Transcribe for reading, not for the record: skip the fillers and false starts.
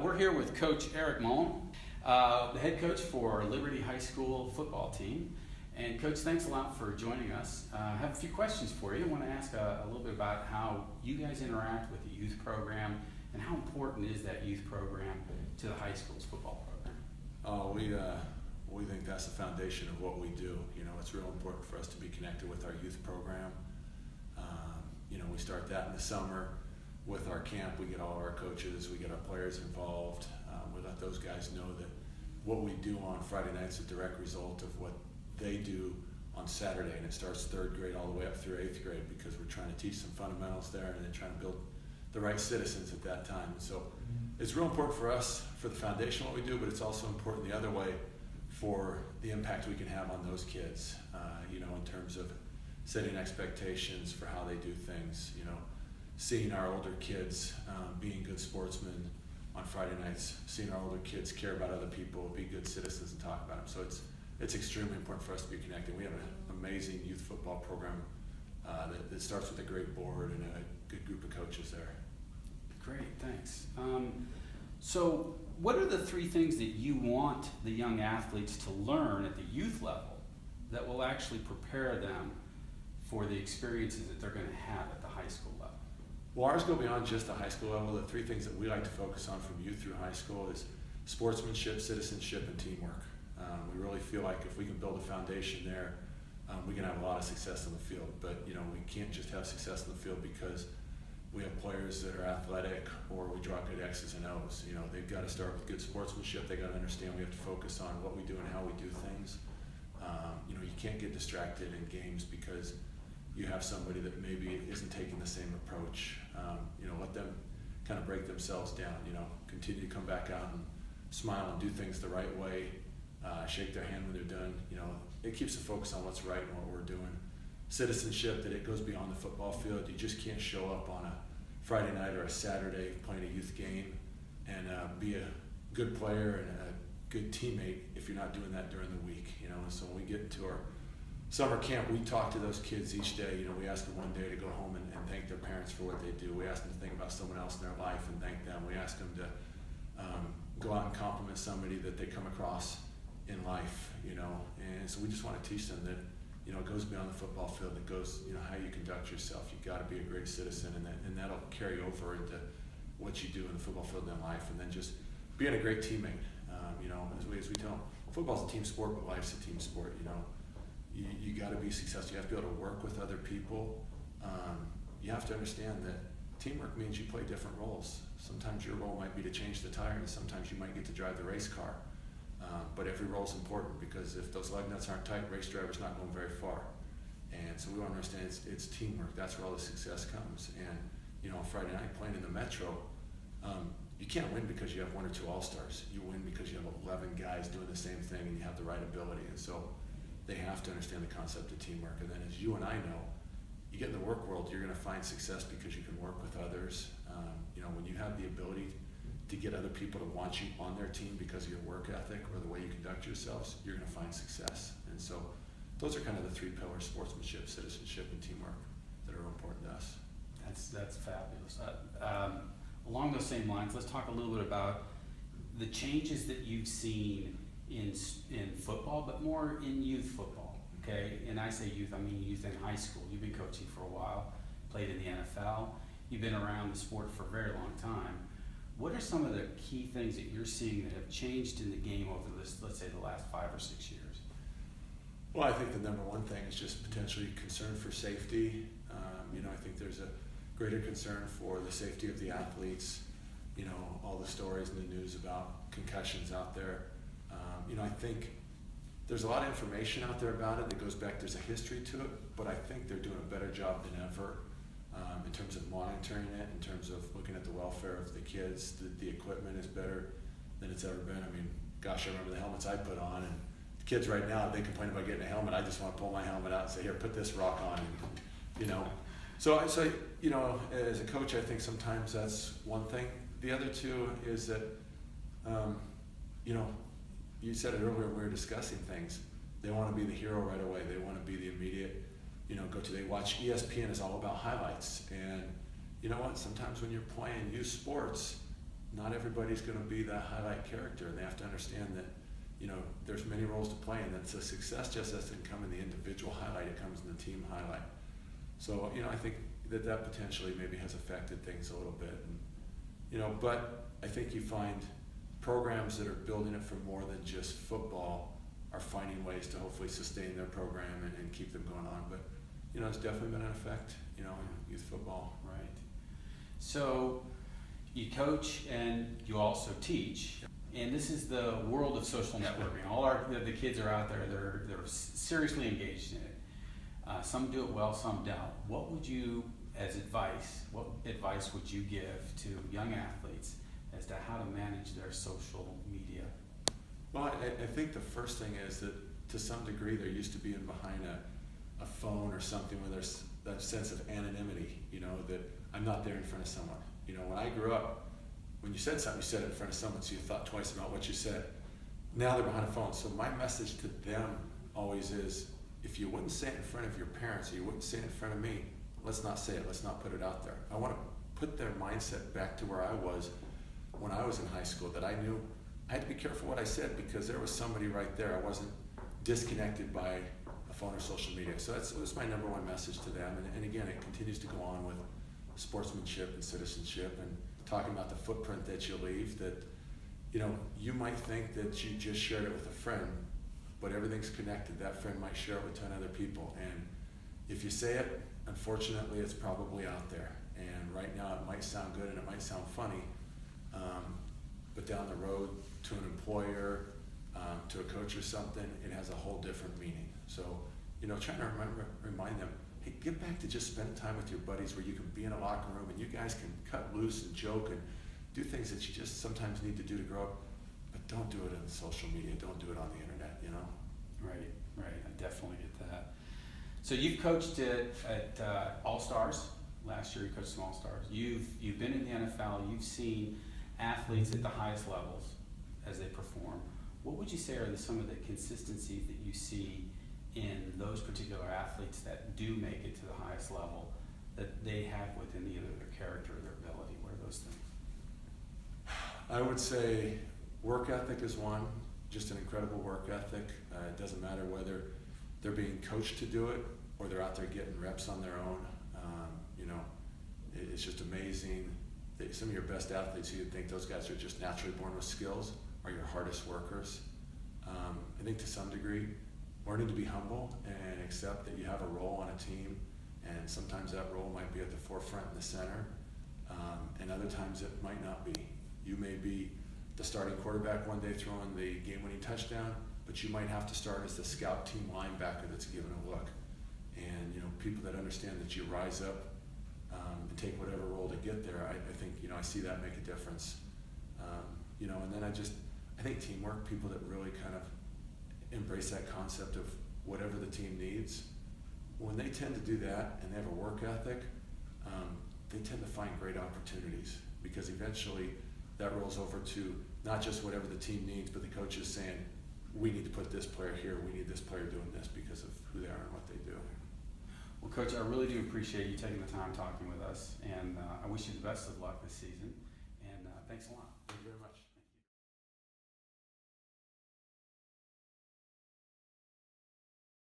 We're here with Coach Eric Mullen, the head coach for Liberty High School football team. And Coach, thanks a lot for joining us. I have a few questions for you. I want to ask a little bit about how you guys interact with the youth program and how important is that youth program to the high school's football program? We think that's the foundation of what we do. You know, it's real important for us to be connected with our youth program. We start that in the summer with our camp. We get all of our coaches, we get our players involved. We let those guys know that what we do on Friday nights is a direct result of what they do on Saturday, and it starts third grade all the way up through eighth grade, because we're trying to teach some fundamentals there and then trying to build the right citizens at that time. And so it's real important for us, for the foundation what we do, but it's also important the other way for the impact we can have on those kids, in terms of setting expectations for how they do things, seeing our older kids being good sportsmen on Friday nights, seeing our older kids care about other people, be good citizens and talk about them. So it's extremely important for us to be connected. We have an amazing youth football program that starts with a great board and a good group of coaches there. Great, thanks. So what are the three things that you want the young athletes to learn at the youth level that will actually prepare them for the experiences that they're going to have at the high school level? Well, ours go beyond just the high school level. The three things that we like to focus on from youth through high school is sportsmanship, citizenship, and teamwork. We really feel like if we can build a foundation there, we can have a lot of success on the field. But we can't just have success on the field because we have players that are athletic or we draw good X's and O's. They've got to start with good sportsmanship. They got to understand we have to focus on what we do and how we do things. You can't get distracted in games because you have somebody that maybe isn't taking the same approach. Let them kind of break themselves down. Continue to come back out and smile and do things the right way. Shake their hand when they're done. It keeps the focus on what's right and what we're doing. Citizenship, that it goes beyond the football field. You just can't show up on a Friday night or a Saturday playing a youth game and be a good player and a good teammate if you're not doing that during the week. And so when we get into our summer camp, we talk to those kids each day. We ask them one day to go home and thank their parents for what they do. We ask them to think about someone else in their life and thank them. We ask them to go out and compliment somebody that they come across in life, and so we just want to teach them that, it goes beyond the football field. It goes, how you conduct yourself. You've got to be a great citizen, and that'll carry over into what you do in the football field and in life, and then just being a great teammate. As we tell them, football's a team sport, but life's a team sport. You got to be successful. You have to be able to work with other people. You have to understand that teamwork means you play different roles. Sometimes your role might be to change the tire, and sometimes you might get to drive the race car. But every role is important, because if those lug nuts aren't tight, race driver's not going very far. And so we want to understand it's teamwork. That's where all the success comes. And on Friday night playing in the Metro, you can't win because you have one or two all-stars. You win because you have 11 guys doing the same thing and you have the right ability. And so they have to understand the concept of teamwork. And then, as you and I know, you get in the work world, you're going to find success because you can work with others. When you have the ability to get other people to want you on their team because of your work ethic or the way you conduct yourselves, you're going to find success. And so those are kind of the three pillars: sportsmanship, citizenship, and teamwork, that are important to us. That's fabulous. Along those same lines, let's talk a little bit about the changes that you've seen in football, but more in youth football, okay? And I say youth, I mean youth in high school. You've been coaching for a while, played in the NFL. You've been around the sport for a very long time. What are some of the key things that you're seeing that have changed in the game over this, let's say, the last 5 or 6 years? Well, I think the number one thing is just potentially concern for safety. I think there's a greater concern for the safety of the athletes. All the stories in the news about concussions out there. I think there's a lot of information out there about it that goes back. There's a history to it, but I think they're doing a better job than ever in terms of monitoring it, in terms of looking at the welfare of the kids. The equipment is better than it's ever been. I remember the helmets I put on, and the kids right now, they complain about getting a helmet. I just want to pull my helmet out and say, here, put this rock on, and, So, as a coach, I think sometimes that's one thing. The other two is that, you said it earlier when we were discussing things. They want to be the hero right away. They want to be the immediate, go-to. They watch ESPN is all about highlights. And you know what? Sometimes when you're playing youth sports, not everybody's going to be that highlight character, and they have to understand that, you know, there's many roles to play, and that the success just doesn't come in the individual highlight, it comes in the team highlight. So, you know, I think that that potentially maybe has affected things a little bit. And, you know, but I think you find programs that are building it for more than just football are finding ways to hopefully sustain their program and keep them going on. But, you know, it's definitely been an effect, you know, in youth football. Right. So you coach and you also teach, and this is the world of social networking. All the kids are out there, they're seriously engaged in it. Some do it well, some don't. What would you, what advice would you give to young athletes as to how to manage their social media? Well, I think the first thing is that to some degree they're used to being behind a phone or something where there's that sense of anonymity, you know, that I'm not there in front of someone. You know, when I grew up, when you said something, you said it in front of someone, so you thought twice about what you said. Now they're behind a phone. So my message to them always is, if you wouldn't say it in front of your parents or you wouldn't say it in front of me, let's not say it, let's not put it out there. I want to put their mindset back to where I was when I was in high school, that I knew I had to be careful what I said because there was somebody right there. I wasn't disconnected by a phone or social media. So that was my number one message to them. And again, it continues to go on with sportsmanship and citizenship and talking about the footprint that you leave, that, you know, you might think that you just shared it with a friend, but everything's connected. That friend might share it with 10 other people. And if you say it, unfortunately, it's probably out there. And right now it might sound good and it might sound funny, but down the road to an employer, to a coach or something, it has a whole different meaning. So, you know, trying to remind them, hey, get back to just spending time with your buddies where you can be in a locker room and you guys can cut loose and joke and do things that you just sometimes need to do to grow up, but don't do it on social media, don't do it on the internet, you know? Right, I definitely get that. So you've coached at All-Stars. Last year you coached some All-Stars. You've been in the NFL, you've seen athletes at the highest levels as they perform. What would you say are some of the consistencies that you see in those particular athletes that do make it to the highest level that they have within either their character or their ability? What are those things? I would say work ethic is one, just an incredible work ethic. It doesn't matter whether they're being coached to do it or they're out there getting reps on their own. You know, it's just amazing. Some of your best athletes, you'd think those guys are just naturally born with skills, are your hardest workers. I think to some degree, learning to be humble and accept that you have a role on a team, and sometimes that role might be at the forefront in the center, and other times it might not be. You may be the starting quarterback one day throwing the game-winning touchdown, but you might have to start as the scout team linebacker that's given a look. And, you know, people that understand that you rise up and take whatever role to get there, I think, you know, I see that make a difference. You know, and then I think teamwork, people that really kind of embrace that concept of whatever the team needs, when they tend to do that and they have a work ethic, they tend to find great opportunities, because eventually that rolls over to not just whatever the team needs, but the coach is saying, we need to put this player here, we need this player doing this because of who they are and what they do. Well, Coach, I really do appreciate you taking the time talking with us, and I wish you the best of luck this season, and thanks a lot. Thank you very much.